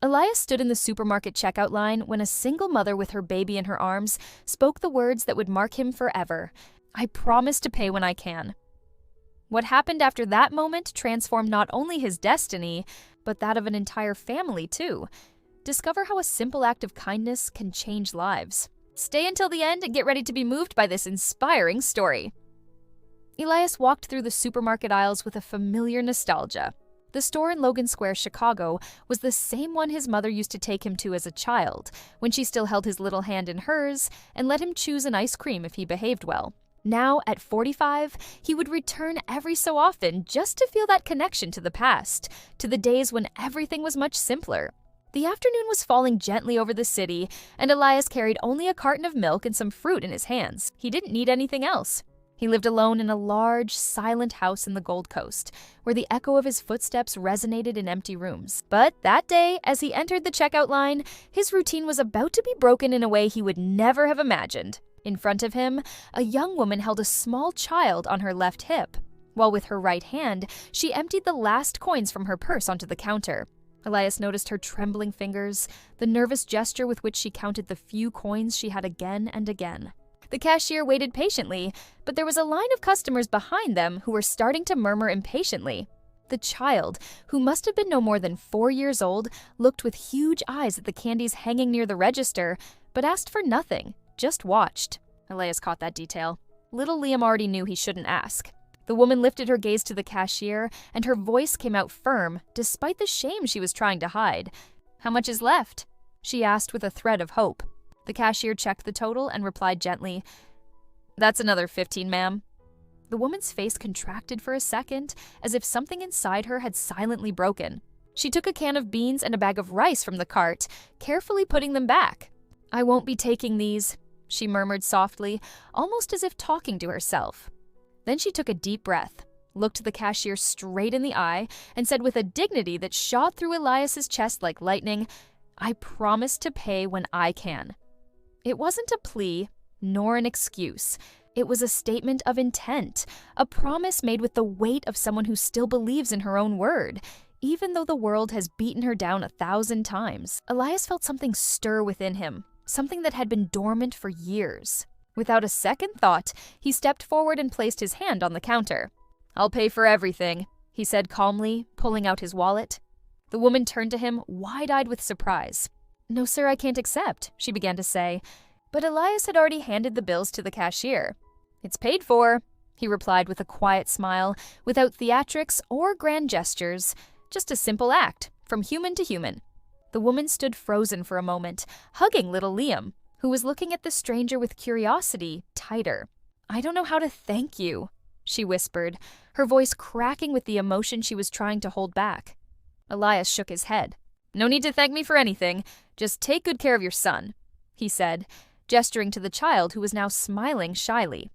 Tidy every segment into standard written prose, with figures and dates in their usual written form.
Elias stood in the supermarket checkout line when a single mother with her baby in her arms spoke the words that would mark him forever. "I promise to pay when I can." What happened after that moment transformed not only his destiny, but that of an entire family too. Discover how a simple act of kindness can change lives. Stay until the end and get ready to be moved by this inspiring story. Elias walked through the supermarket aisles with a familiar nostalgia. The store in Logan Square, Chicago, was the same one his mother used to take him to as a child, when she still held his little hand in hers and let him choose an ice cream if he behaved well. Now, at 45, he would return every so often just to feel that connection to the past, to the days when everything was much simpler. The afternoon was falling gently over the city, and Elias carried only a carton of milk and some fruit in his hands. He didn't need anything else. He lived alone in a large, silent house in the Gold Coast, where the echo of his footsteps resonated in empty rooms. But that day, as he entered the checkout line, his routine was about to be broken in a way he would never have imagined. In front of him, a young woman held a small child on her left hip, while with her right hand, she emptied the last coins from her purse onto the counter. Elias noticed her trembling fingers, the nervous gesture with which she counted the few coins she had again and again. The cashier waited patiently, but there was a line of customers behind them who were starting to murmur impatiently. The child, who must have been no more than 4 years old, looked with huge eyes at the candies hanging near the register, but asked for nothing, just watched. Elias caught that detail. Little Liam already knew he shouldn't ask. The woman lifted her gaze to the cashier, and her voice came out firm, despite the shame she was trying to hide. "How much is left?" she asked with a thread of hope. The cashier checked the total and replied gently, "That's another 15, ma'am." The woman's face contracted for a second, as if something inside her had silently broken. She took a can of beans and a bag of rice from the cart, carefully putting them back. "I won't be taking these," she murmured softly, almost as if talking to herself. Then she took a deep breath, looked the cashier straight in the eye, and said with a dignity that shot through Elias's chest like lightning, "I promise to pay when I can." It wasn't a plea, nor an excuse. It was a statement of intent, a promise made with the weight of someone who still believes in her own word, even though the world has beaten her down 1,000 times. Elias felt something stir within him, something that had been dormant for years. Without a second thought, he stepped forward and placed his hand on the counter. "I'll pay for everything," he said calmly, pulling out his wallet. The woman turned to him, wide-eyed with surprise. "No, sir, I can't accept," she began to say, but Elias had already handed the bills to the cashier. "It's paid for," he replied with a quiet smile, without theatrics or grand gestures, just a simple act, from human to human. The woman stood frozen for a moment, hugging little Liam, who was looking at the stranger with curiosity tighter. "I don't know how to thank you," she whispered, her voice cracking with the emotion she was trying to hold back. Elias shook his head. "No need to thank me for anything. Just take good care of your son," he said, gesturing to the child who was now smiling shyly.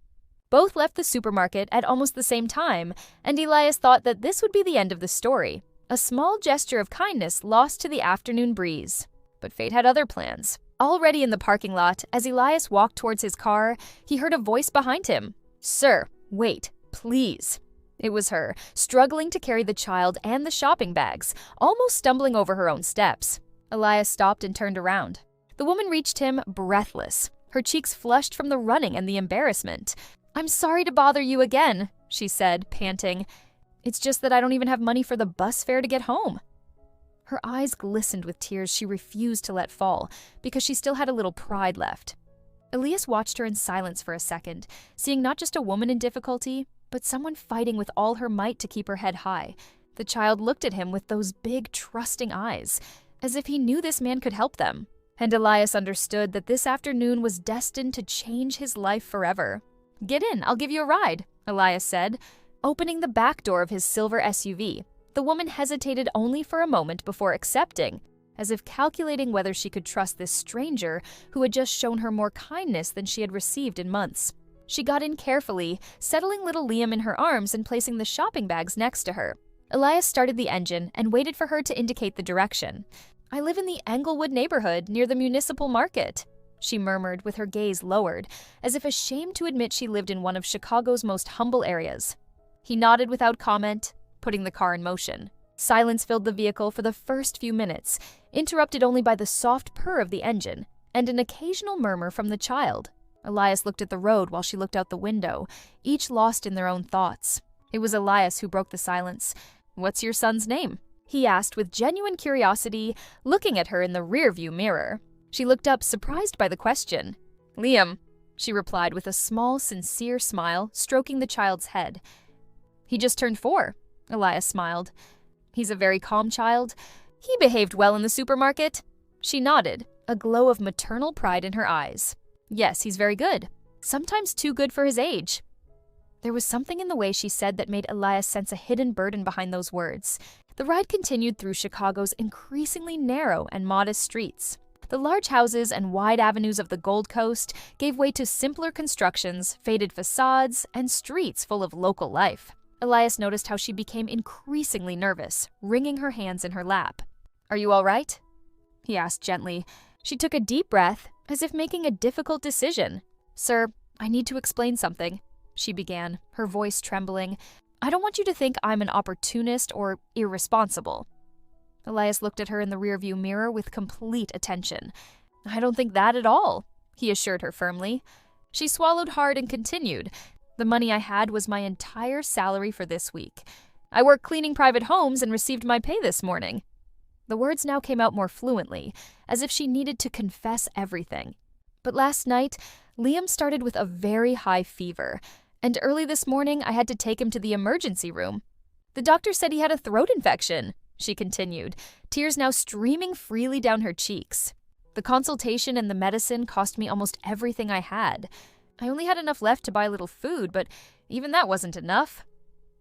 Both left the supermarket at almost the same time, and Elias thought that this would be the end of the story. A small gesture of kindness lost to the afternoon breeze. But fate had other plans. Already in the parking lot, as Elias walked towards his car, he heard a voice behind him. "Sir, wait, please." It was her, struggling to carry the child and the shopping bags, almost stumbling over her own steps. Elias stopped and turned around. The woman reached him, breathless, her cheeks flushed from the running and the embarrassment. "I'm sorry to bother you again," she said, panting. "It's just that I don't even have money for the bus fare to get home." Her eyes glistened with tears she refused to let fall, because she still had a little pride left. Elias watched her in silence for a second, seeing not just a woman in difficulty, but someone fighting with all her might to keep her head high. The child looked at him with those big, trusting eyes, as if he knew this man could help them. And Elias understood that this afternoon was destined to change his life forever. "Get in, I'll give you a ride," Elias said, opening the back door of his silver SUV. The woman hesitated only for a moment before accepting, as if calculating whether she could trust this stranger who had just shown her more kindness than she had received in months. She got in carefully, settling little Liam in her arms and placing the shopping bags next to her. Elias started the engine and waited for her to indicate the direction. "I live in the Englewood neighborhood near the municipal market," she murmured with her gaze lowered, as if ashamed to admit she lived in one of Chicago's most humble areas. He nodded without comment, putting the car in motion. Silence filled the vehicle for the first few minutes, interrupted only by the soft purr of the engine and an occasional murmur from the child. Elias looked at the road while she looked out the window, each lost in their own thoughts. It was Elias who broke the silence. "What's your son's name?" he asked with genuine curiosity, looking at her in the rearview mirror. She looked up, surprised by the question. "Liam," she replied with a small, sincere smile, stroking the child's head. "He just turned 4, Elias smiled. "He's a very calm child. He behaved well in the supermarket." She nodded, a glow of maternal pride in her eyes. "Yes, he's very good. Sometimes too good for his age." There was something in the way she said that made Elias sense a hidden burden behind those words. The ride continued through Chicago's increasingly narrow and modest streets. The large houses and wide avenues of the Gold Coast gave way to simpler constructions, faded facades, and streets full of local life. Elias noticed how she became increasingly nervous, wringing her hands in her lap. "Are you all right?" he asked gently. She took a deep breath, as if making a difficult decision. "Sir, I need to explain something," she began, her voice trembling. "I don't want you to think I'm an opportunist or irresponsible." Elias looked at her in the rearview mirror with complete attention. "I don't think that at all," he assured her firmly. She swallowed hard and continued. "The money I had was my entire salary for this week. I work cleaning private homes and received my pay this morning." The words now came out more fluently, as if she needed to confess everything. "But last night, Liam started with a very high fever, and early this morning I had to take him to the emergency room. The doctor said he had a throat infection," she continued, tears now streaming freely down her cheeks. "The consultation and the medicine cost me almost everything I had. I only had enough left to buy a little food, but even that wasn't enough."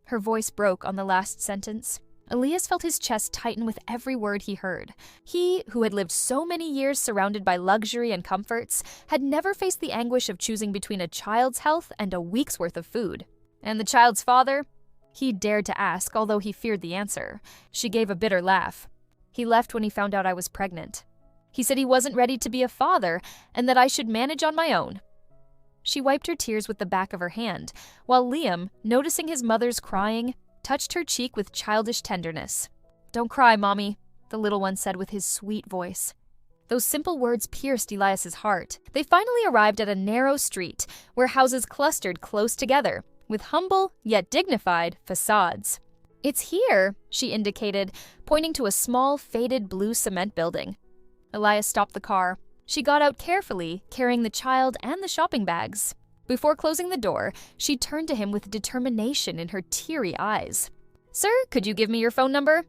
Her voice broke on the last sentence. Elias felt his chest tighten with every word he heard. He, who had lived so many years surrounded by luxury and comforts, had never faced the anguish of choosing between a child's health and a week's worth of food. "And the child's father?" he dared to ask, although he feared the answer. She gave a bitter laugh. "He left when he found out I was pregnant. He said he wasn't ready to be a father and that I should manage on my own." She wiped her tears with the back of her hand, while Liam, noticing his mother's crying, touched her cheek with childish tenderness. "Don't cry, Mommy," the little one said with his sweet voice. Those simple words pierced Elias's heart. They finally arrived at a narrow street where houses clustered close together, with humble yet dignified facades. "It's here," she indicated, pointing to a small, faded blue cement building. Elias stopped the car. She got out carefully, carrying the child and the shopping bags. Before closing the door, she turned to him with determination in her teary eyes. "Sir, could you give me your phone number?"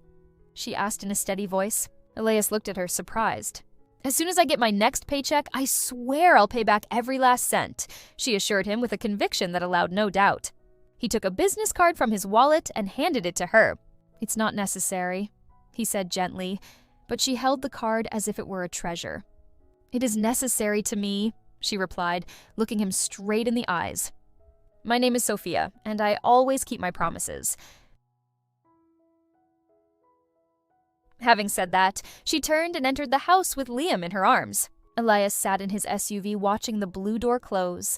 she asked in a steady voice. Elias looked at her, surprised. "As soon as I get my next paycheck, I swear I'll pay back every last cent," she assured him with a conviction that allowed no doubt. He took a business card from his wallet and handed it to her. "It's not necessary," he said gently, but she held the card as if it were a treasure. "It is necessary to me," she replied, looking him straight in the eyes. "My name is Sofia, and I always keep my promises." Having said that, she turned and entered the house with Liam in her arms. Elias sat in his SUV watching the blue door close,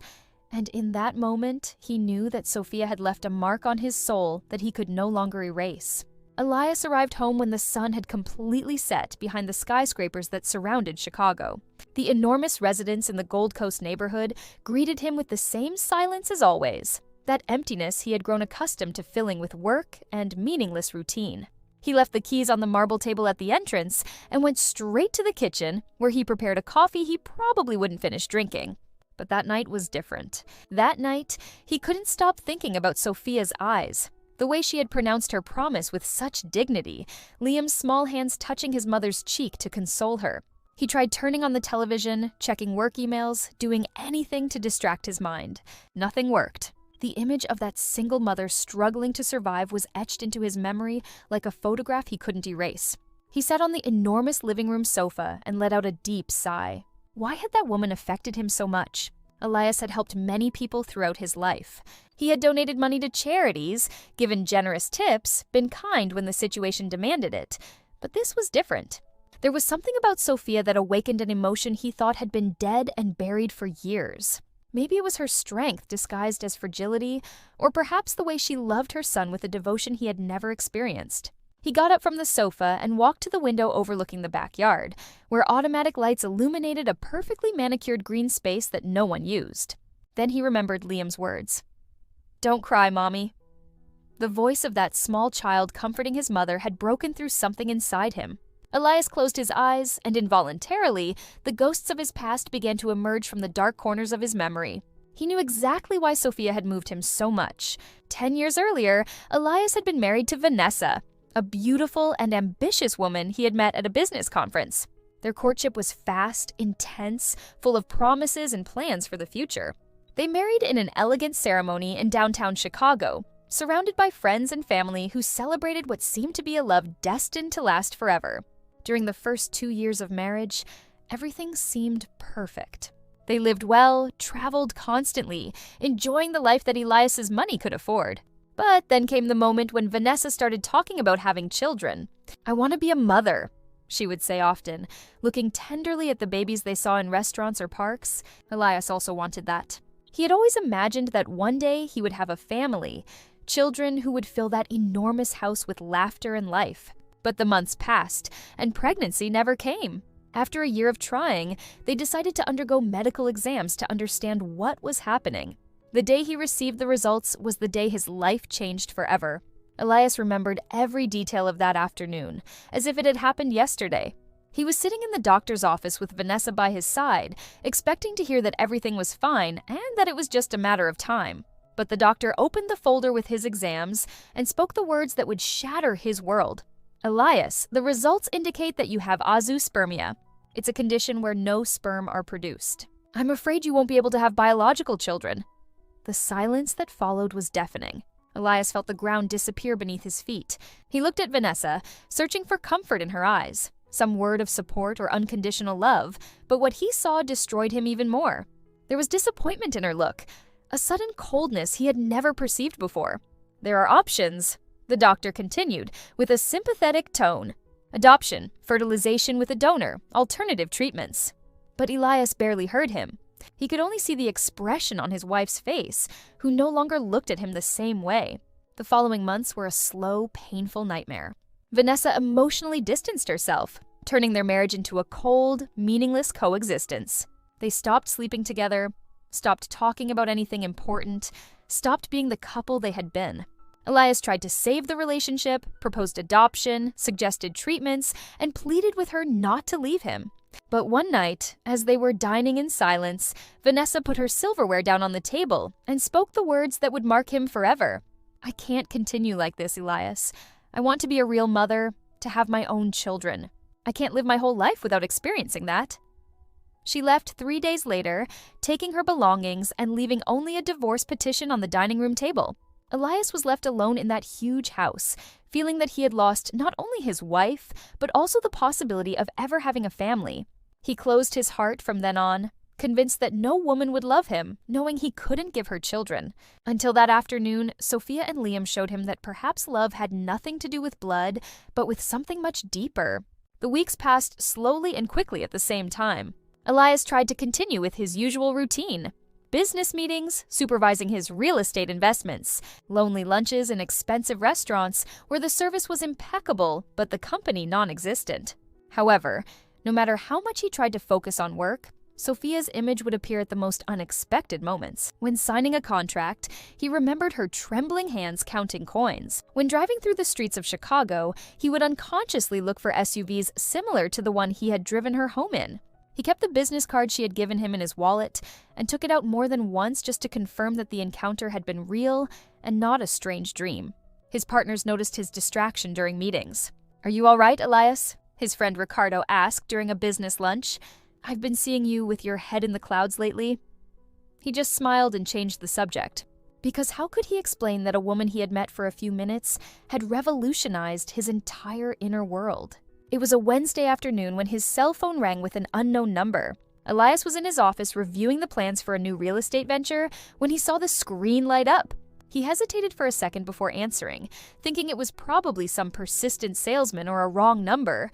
and in that moment, he knew that Sofia had left a mark on his soul that he could no longer erase. Elias arrived home when the sun had completely set behind the skyscrapers that surrounded Chicago. The enormous residence in the Gold Coast neighborhood greeted him with the same silence as always, that emptiness he had grown accustomed to filling with work and meaningless routine. He left the keys on the marble table at the entrance and went straight to the kitchen, where he prepared a coffee he probably wouldn't finish drinking. But that night was different. That night, he couldn't stop thinking about Sofia's eyes. The way she had pronounced her promise with such dignity, Liam's small hands touching his mother's cheek to console her. He tried turning on the television, checking work emails, doing anything to distract his mind. Nothing worked. The image of that single mother struggling to survive was etched into his memory like a photograph he couldn't erase. He sat on the enormous living room sofa and let out a deep sigh. Why had that woman affected him so much? Elias had helped many people throughout his life. He had donated money to charities, given generous tips, been kind when the situation demanded it. But this was different. There was something about Sofia that awakened an emotion he thought had been dead and buried for years. Maybe it was her strength disguised as fragility, or perhaps the way she loved her son with a devotion he had never experienced. He got up from the sofa and walked to the window overlooking the backyard, where automatic lights illuminated a perfectly manicured green space that no one used. Then he remembered Liam's words. "Don't cry, Mommy." The voice of that small child comforting his mother had broken through something inside him. Elias closed his eyes, and involuntarily, the ghosts of his past began to emerge from the dark corners of his memory. He knew exactly why Sofia had moved him so much. 10 years earlier, Elias had been married to Vanessa, a beautiful and ambitious woman he had met at a business conference. Their courtship was fast, intense, full of promises and plans for the future. They married in an elegant ceremony in downtown Chicago, surrounded by friends and family who celebrated what seemed to be a love destined to last forever. During the first 2 years of marriage, everything seemed perfect. They lived well, traveled constantly, enjoying the life that Elias's money could afford. But then came the moment when Vanessa started talking about having children. "I want to be a mother," she would say often, looking tenderly at the babies they saw in restaurants or parks. Elias also wanted that. He had always imagined that one day he would have a family, children who would fill that enormous house with laughter and life. But the months passed, and pregnancy never came. After a year of trying, they decided to undergo medical exams to understand what was happening. The day he received the results was the day his life changed forever. Elias remembered every detail of that afternoon, as if it had happened yesterday. He was sitting in the doctor's office with Vanessa by his side, expecting to hear that everything was fine and that it was just a matter of time. But the doctor opened the folder with his exams and spoke the words that would shatter his world. "Elias, the results indicate that you have azoospermia. It's a condition where no sperm are produced. I'm afraid you won't be able to have biological children." The silence that followed was deafening. Elias felt the ground disappear beneath his feet. He looked at Vanessa, searching for comfort in her eyes, some word of support or unconditional love, but what he saw destroyed him even more. There was disappointment in her look, a sudden coldness he had never perceived before. "There are options," the doctor continued, with a sympathetic tone. "Adoption, fertilization with a donor, alternative treatments." But Elias barely heard him. He could only see the expression on his wife's face, who no longer looked at him the same way. The following months were a slow, painful nightmare. Vanessa emotionally distanced herself, turning their marriage into a cold, meaningless coexistence. They stopped sleeping together, stopped talking about anything important, stopped being the couple they had been. Elias tried to save the relationship, proposed adoption, suggested treatments, and pleaded with her not to leave him. But one night, as they were dining in silence, Vanessa put her silverware down on the table and spoke the words that would mark him forever. "I can't continue like this, Elias. I want to be a real mother, to have my own children. I can't live my whole life without experiencing that." She left 3 days later, taking her belongings and leaving only a divorce petition on the dining room table. Elias was left alone in that huge house, feeling that he had lost not only his wife, but also the possibility of ever having a family. He closed his heart from then on, convinced that no woman would love him, knowing he couldn't give her children. Until that afternoon, Sofia and Liam showed him that perhaps love had nothing to do with blood, but with something much deeper. The weeks passed slowly and quickly at the same time. Elias tried to continue with his usual routine. Business meetings, supervising his real estate investments, lonely lunches in expensive restaurants where the service was impeccable but the company non-existent. However, no matter how much he tried to focus on work, Sofia's image would appear at the most unexpected moments. When signing a contract, he remembered her trembling hands counting coins. When driving through the streets of Chicago, he would unconsciously look for SUVs similar to the one he had driven her home in. He kept the business card she had given him in his wallet and took it out more than once just to confirm that the encounter had been real and not a strange dream. His partners noticed his distraction during meetings. "Are you all right, Elias?" his friend Ricardo asked during a business lunch. "I've been seeing you with your head in the clouds lately." He just smiled and changed the subject. Because how could he explain that a woman he had met for a few minutes had revolutionized his entire inner world? It was a Wednesday afternoon when his cell phone rang with an unknown number. Elias was in his office reviewing the plans for a new real estate venture when he saw the screen light up. He hesitated for a second before answering, thinking it was probably some persistent salesman or a wrong number.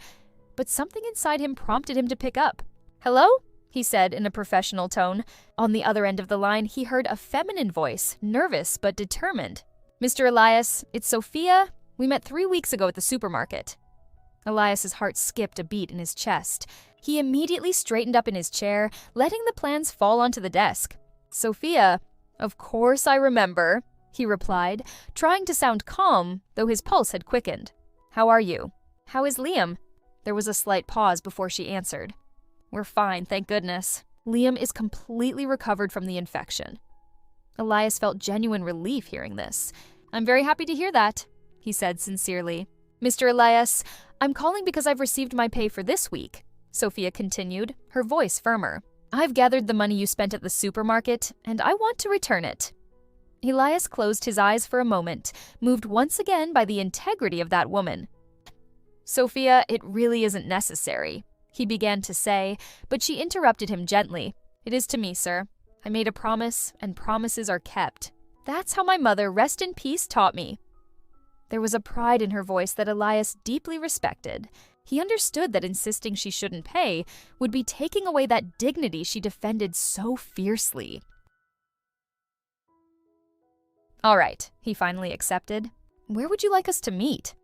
But something inside him prompted him to pick up. "Hello?" he said in a professional tone. On the other end of the line, he heard a feminine voice, nervous but determined. "Mr. Elias, it's Sofia. We met 3 weeks ago at the supermarket." Elias's heart skipped a beat in his chest. He immediately straightened up in his chair, letting the plans fall onto the desk. "Sofia, of course I remember," he replied, trying to sound calm, though his pulse had quickened. "How are you? How is Liam?" There was a slight pause before she answered. "We're fine, thank goodness. Liam is completely recovered from the infection." Elias felt genuine relief hearing this. "I'm very happy to hear that," he said sincerely. "Mr. Elias, I'm calling because I've received my pay for this week," Sofia continued, her voice firmer. "I've gathered the money you spent at the supermarket, and I want to return it." Elias closed his eyes for a moment, moved once again by the integrity of that woman. "Sofia, it really isn't necessary," he began to say, but she interrupted him gently. "It is to me, sir. I made a promise, and promises are kept. That's how my mother, rest in peace, taught me." There was a pride in her voice that Elias deeply respected. He understood that insisting she shouldn't pay would be taking away that dignity she defended so fiercely. "All right," he finally accepted. "Where would you like us to meet?"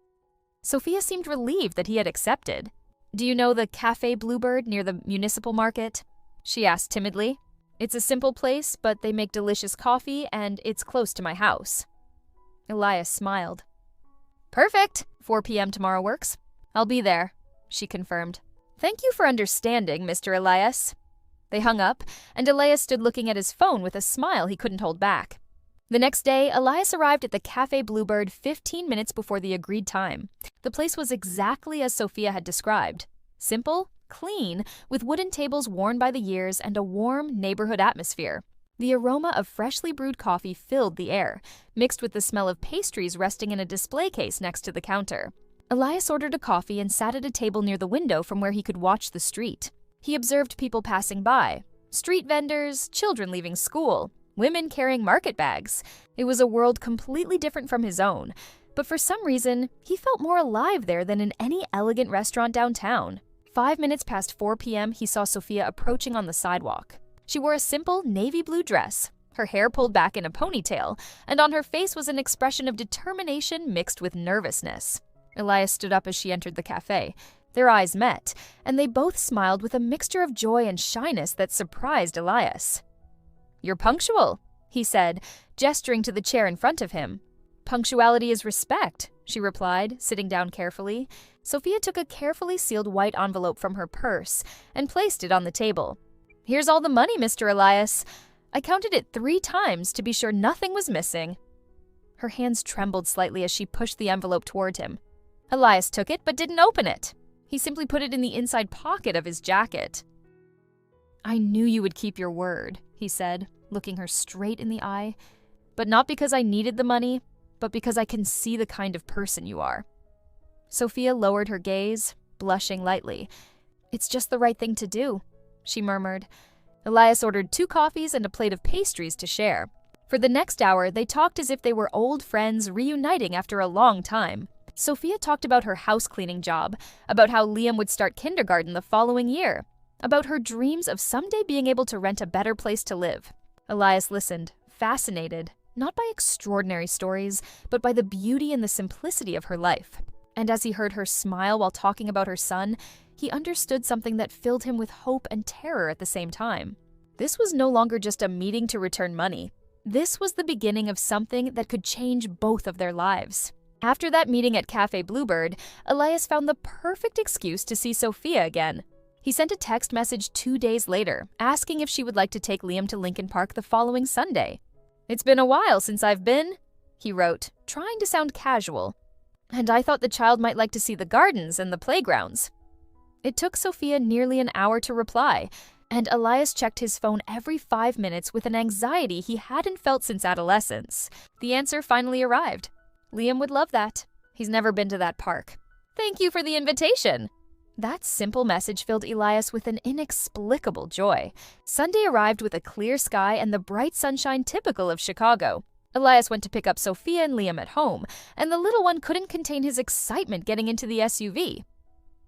Sofia seemed relieved that he had accepted. "Do you know the Café Bluebird near the municipal market?" she asked timidly. "It's a simple place, but they make delicious coffee, and it's close to my house." Elias smiled. "Perfect. 4 p.m. tomorrow works. I'll be there," she confirmed. "Thank you for understanding, Mr. Elias." They hung up, and Elias stood looking at his phone with a smile he couldn't hold back. The next day, Elias arrived at the Café Bluebird 15 minutes before the agreed time. The place was exactly as Sofia had described. Simple, clean, with wooden tables worn by the years and a warm neighborhood atmosphere. The aroma of freshly brewed coffee filled the air, mixed with the smell of pastries resting in a display case next to the counter. Elias ordered a coffee and sat at a table near the window from where he could watch the street. He observed people passing by, street vendors, children leaving school, women carrying market bags. It was a world completely different from his own, but for some reason, he felt more alive there than in any elegant restaurant downtown. 5 minutes past 4 p.m., he saw Sofia approaching on the sidewalk. She wore a simple navy blue dress, her hair pulled back in a ponytail, and on her face was an expression of determination mixed with nervousness. Elias stood up as she entered the cafe. Their eyes met, and they both smiled with a mixture of joy and shyness that surprised Elias. "You're punctual," he said, gesturing to the chair in front of him. "Punctuality is respect," she replied, sitting down carefully. Sofia took a carefully sealed white envelope from her purse and placed it on the table. "Here's all the money, Mr. Elias. I counted it 3 times to be sure nothing was missing." Her hands trembled slightly as she pushed the envelope toward him. Elias took it but didn't open it. He simply put it in the inside pocket of his jacket. "I knew you would keep your word," he said, looking her straight in the eye. "But not because I needed the money, but because I can see the kind of person you are." Sofia lowered her gaze, blushing lightly. "It's just the right thing to do," she murmured. Elias ordered 2 coffees and a plate of pastries to share. For the next hour, they talked as if they were old friends reuniting after a long time. Sofia talked about her house cleaning job, about how Liam would start kindergarten the following year, about her dreams of someday being able to rent a better place to live. Elias listened, fascinated, not by extraordinary stories, but by the beauty and the simplicity of her life. And as he heard her smile while talking about her son, he understood something that filled him with hope and terror at the same time. This was no longer just a meeting to return money. This was the beginning of something that could change both of their lives. After that meeting at Café Bluebird, Elias found the perfect excuse to see Sofia again. He sent a text message 2 days later, asking if she would like to take Liam to Lincoln Park the following Sunday. "It's been a while since I've been," he wrote, trying to sound casual. "And I thought the child might like to see the gardens and the playgrounds." It took Sofia nearly an hour to reply, and Elias checked his phone every 5 minutes with an anxiety he hadn't felt since adolescence. The answer finally arrived. Liam would love that. He's never been to that park. "Thank you for the invitation." That simple message filled Elias with an inexplicable joy. Sunday arrived with a clear sky and the bright sunshine typical of Chicago. Elias went to pick up Sofia and Liam at home, and the little one couldn't contain his excitement getting into the SUV.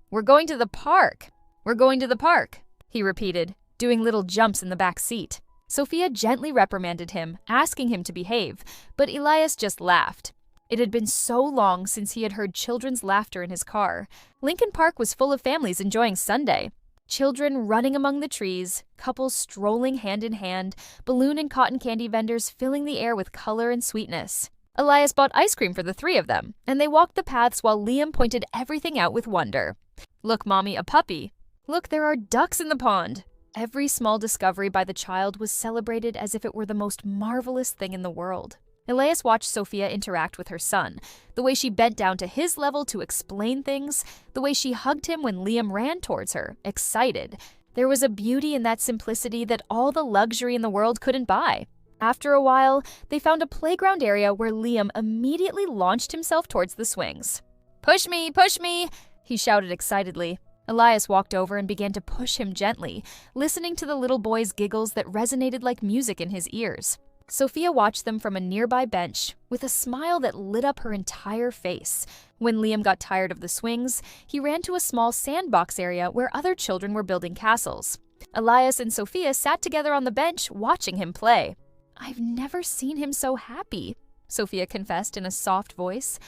"We're going to the park. We're going to the park," he repeated, doing little jumps in the back seat. Sofia gently reprimanded him, asking him to behave, but Elias just laughed. It had been so long since he had heard children's laughter in his car. Lincoln Park was full of families enjoying Sunday. Children running among the trees, couples strolling hand in hand, balloon and cotton candy vendors filling the air with color and sweetness. Elias bought ice cream for the three of them, and they walked the paths while Liam pointed everything out with wonder. "Look, Mommy, a puppy. Look, there are ducks in the pond." Every small discovery by the child was celebrated as if it were the most marvelous thing in the world. Elias watched Sofia interact with her son, the way she bent down to his level to explain things, the way she hugged him when Liam ran towards her, excited. There was a beauty in that simplicity that all the luxury in the world couldn't buy. After a while, they found a playground area where Liam immediately launched himself towards the swings. "Push me, push me!" he shouted excitedly. Elias walked over and began to push him gently, listening to the little boy's giggles that resonated like music in his ears. Sofia watched them from a nearby bench with a smile that lit up her entire face. When Liam got tired of the swings, he ran to a small sandbox area where other children were building castles. Elias and Sofia sat together on the bench watching him play. "I've never seen him so happy," Sofia confessed in a soft voice.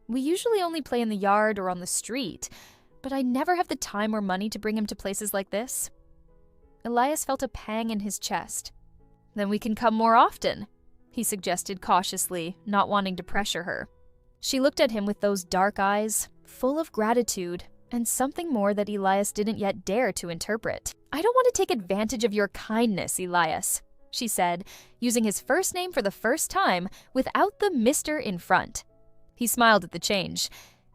"We usually only play in the yard or on the street, but I never have the time or money to bring him to places like this." Elias felt a pang in his chest. "Then we can come more often," he suggested cautiously, not wanting to pressure her. She looked at him with those dark eyes, full of gratitude, and something more that Elias didn't yet dare to interpret. "I don't want to take advantage of your kindness, Elias," she said, using his first name for the first time without the Mr. in front. He smiled at the change.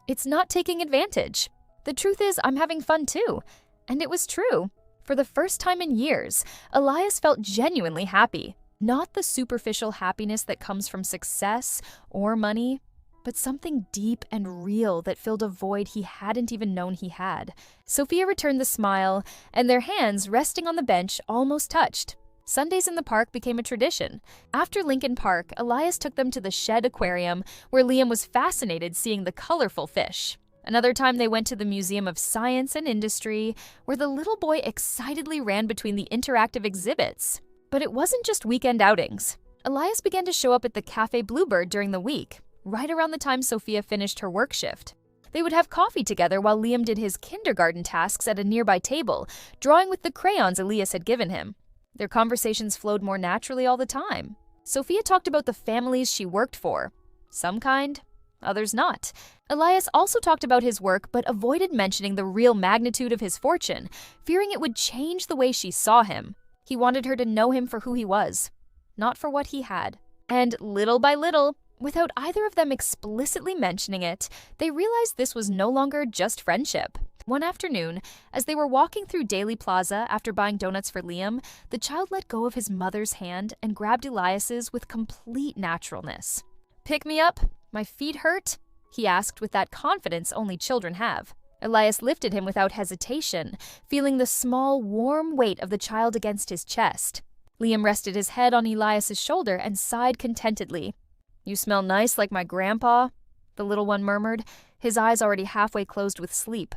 "It's not taking advantage. The truth is, I'm having fun too." And it was true. For the first time in years, Elias felt genuinely happy. Not the superficial happiness that comes from success or money, but something deep and real that filled a void he hadn't even known he had. Sofia returned the smile, and their hands, resting on the bench, almost touched. Sundays in the park became a tradition. After Lincoln Park, Elias took them to the Shed Aquarium, where Liam was fascinated seeing the colorful fish. Another time they went to the Museum of Science and Industry, where the little boy excitedly ran between the interactive exhibits. But it wasn't just weekend outings. Elias began to show up at the Café Bluebird during the week, right around the time Sofia finished her work shift. They would have coffee together while Liam did his kindergarten tasks at a nearby table, drawing with the crayons Elias had given him. Their conversations flowed more naturally all the time. Sofia talked about the families she worked for. Some kind, others not. Elias also talked about his work but avoided mentioning the real magnitude of his fortune, fearing it would change the way she saw him. He wanted her to know him for who he was, not for what he had. And little by little, without either of them explicitly mentioning it, they realized this was no longer just friendship. One afternoon, as they were walking through Daily Plaza after buying donuts for Liam, the child let go of his mother's hand and grabbed Elias's with complete naturalness. "Pick me up? My feet hurt?" he asked with that confidence only children have. Elias lifted him without hesitation, feeling the small, warm weight of the child against his chest. Liam rested his head on Elias's shoulder and sighed contentedly. "You smell nice like my grandpa," the little one murmured, his eyes already halfway closed with sleep.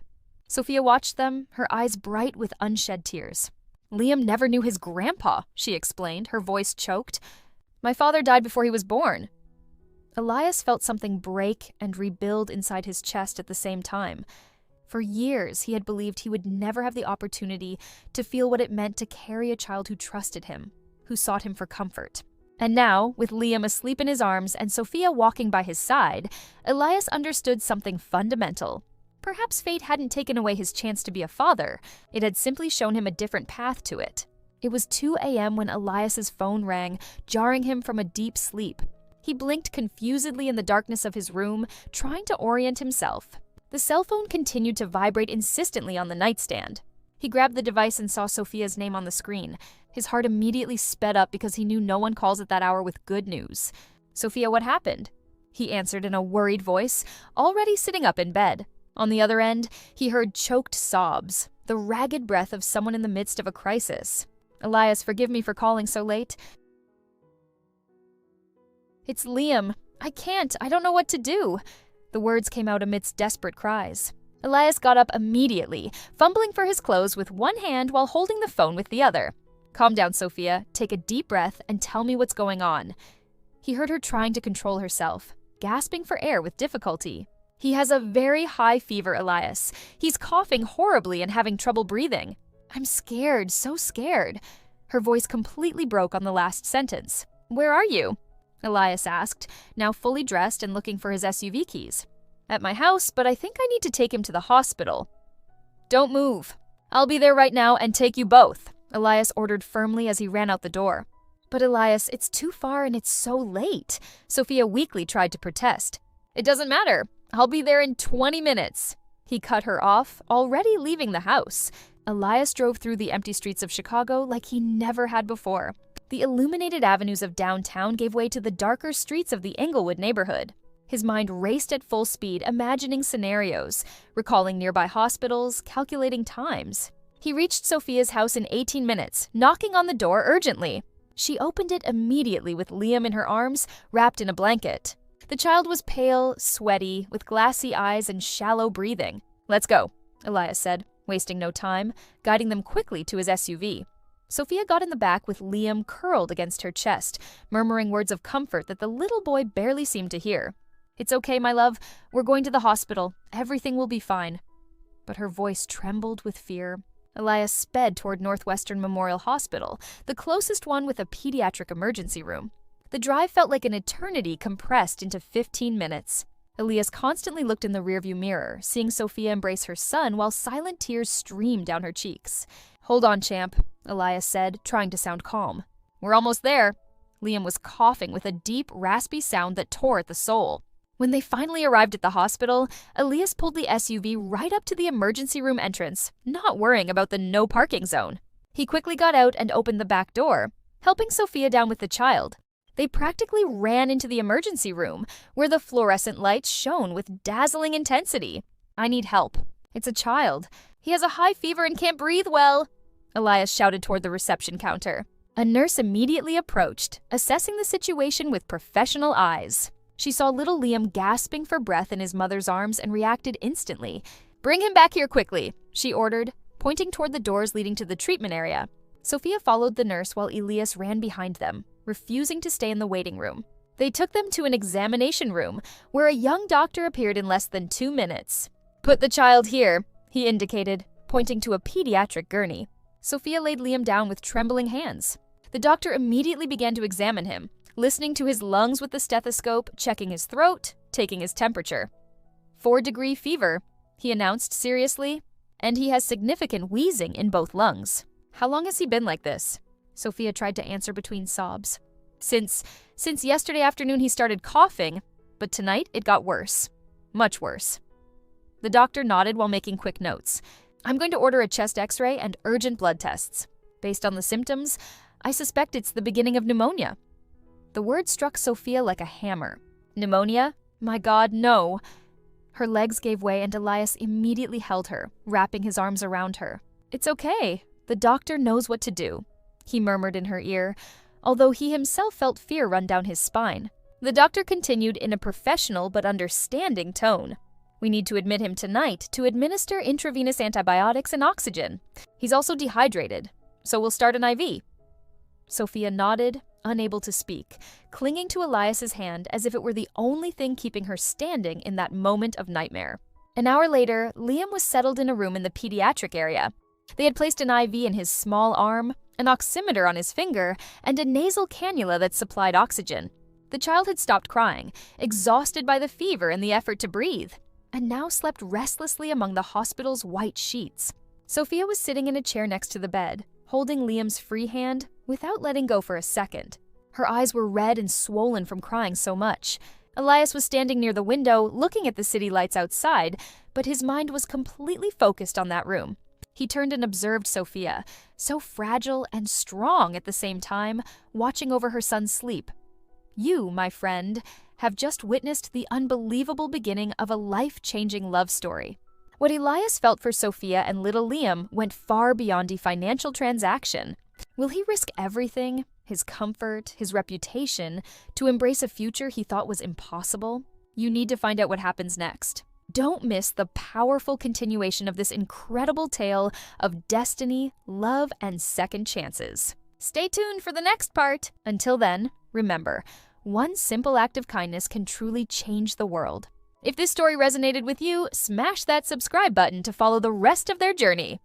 Sofia watched them, her eyes bright with unshed tears. "Liam never knew his grandpa," she explained, her voice choked. "My father died before he was born." Elias felt something break and rebuild inside his chest at the same time. For years, he had believed he would never have the opportunity to feel what it meant to carry a child who trusted him, who sought him for comfort. And now, with Liam asleep in his arms and Sofia walking by his side, Elias understood something fundamental. Perhaps fate hadn't taken away his chance to be a father. It had simply shown him a different path to it. It was 2 a.m. when Elias's phone rang, jarring him from a deep sleep. He blinked confusedly in the darkness of his room, trying to orient himself. The cell phone continued to vibrate insistently on the nightstand. He grabbed the device and saw Sofia's name on the screen. His heart immediately sped up because he knew no one calls at that hour with good news. "Sofia, what happened?" he answered in a worried voice, already sitting up in bed. On the other end, he heard choked sobs, the ragged breath of someone in the midst of a crisis. "Elias, forgive me for calling so late." "It's Liam. I don't know what to do." The words came out amidst desperate cries. Elias got up immediately, fumbling for his clothes with one hand while holding the phone with the other. "Calm down, Sofia. Take a deep breath and tell me what's going on." He heard her trying to control herself. gasping for air with difficulty. "He has a very high fever, Elias. He's coughing horribly and having trouble breathing. I'm scared, so scared." Her voice completely broke on the last sentence. "Where are you?" Elias asked, now fully dressed and looking for his SUV keys. "At my house, but I think I need to take him to the hospital." "Don't move. I'll be there right now and take you both," Elias ordered firmly as he ran out the door. "But Elias, it's too far and it's so late," Sofia weakly tried to protest. "It doesn't matter. I'll be there in 20 minutes. He cut her off, already leaving the house. Elias drove through the empty streets of Chicago like he never had before. The illuminated avenues of downtown gave way to the darker streets of the Englewood neighborhood. His mind raced at full speed, imagining scenarios, recalling nearby hospitals, calculating times. He reached Sofia's house in 18 minutes, knocking on the door urgently. She opened it immediately with Liam in her arms, wrapped in a blanket. The child was pale, sweaty, with glassy eyes and shallow breathing. "Let's go," Elias said, wasting no time, guiding them quickly to his SUV. Sofia got in the back with Liam curled against her chest, murmuring words of comfort that the little boy barely seemed to hear. "It's okay, my love. We're going to the hospital. Everything will be fine." But her voice trembled with fear. Elias sped toward Northwestern Memorial Hospital, the closest one with a pediatric emergency room. The drive felt like an eternity compressed into 15 minutes. Elias constantly looked in the rearview mirror, seeing Sofia embrace her son while silent tears streamed down her cheeks. "Hold on, champ," Elias said, trying to sound calm. "We're almost there." Liam was coughing with a deep, raspy sound that tore at the soul. When they finally arrived at the hospital, Elias pulled the SUV right up to the emergency room entrance, not worrying about the no parking zone. He quickly got out and opened the back door, helping Sofia down with the child. They practically ran into the emergency room, where the fluorescent lights shone with dazzling intensity. "I need help. It's a child. He has a high fever and can't breathe well," Elias shouted toward the reception counter. A nurse immediately approached, assessing the situation with professional eyes. She saw little Liam gasping for breath in his mother's arms and reacted instantly. "Bring him back here quickly," she ordered, pointing toward the doors leading to the treatment area. Sofia followed the nurse while Elias ran behind them, refusing to stay in the waiting room. They took them to an examination room, where a young doctor appeared in less than 2 minutes. "Put the child here," he indicated, pointing to a pediatric gurney. Sofia laid Liam down with trembling hands. The doctor immediately began to examine him, listening to his lungs with the stethoscope, checking his throat, taking his temperature. 4-degree fever, he announced seriously, and he has significant wheezing in both lungs. "How long has he been like this?" Sofia tried to answer between sobs. Since yesterday afternoon he started coughing, but tonight it got worse. Much worse." The doctor nodded while making quick notes. "I'm going to order a chest x-ray and urgent blood tests. Based on the symptoms, I suspect it's the beginning of pneumonia." The word struck Sofia like a hammer. "Pneumonia? My God, no." Her legs gave way and Elias immediately held her, wrapping his arms around her. "It's okay. The doctor knows what to do," he murmured in her ear, although he himself felt fear run down his spine. The doctor continued in a professional but understanding tone. "We need to admit him tonight to administer intravenous antibiotics and oxygen. He's also dehydrated, so we'll start an IV." Sofia nodded, unable to speak, clinging to Elias's hand as if it were the only thing keeping her standing in that moment of nightmare. An hour later, Liam was settled in a room in the pediatric area. They had placed an IV in his small arm, an oximeter on his finger, and a nasal cannula that supplied oxygen. The child had stopped crying, exhausted by the fever and the effort to breathe, and now slept restlessly among the hospital's white sheets. Sofia was sitting in a chair next to the bed, holding Liam's free hand without letting go for a second. Her eyes were red and swollen from crying so much. Elias was standing near the window, looking at the city lights outside, but his mind was completely focused on that room. He turned and observed Sofia, so fragile and strong at the same time, watching over her son's sleep. "You, my friend, have just witnessed the unbelievable beginning of a life-changing love story." What Elias felt for Sofia and little Liam went far beyond a financial transaction. Will he risk everything, his comfort, his reputation, to embrace a future he thought was impossible? You need to find out what happens next. Don't miss the powerful continuation of this incredible tale of destiny, love, and second chances. Stay tuned for the next part. Until then, remember, One simple act of kindness can truly change the world. If this story resonated with you, smash that subscribe button to follow the rest of their journey.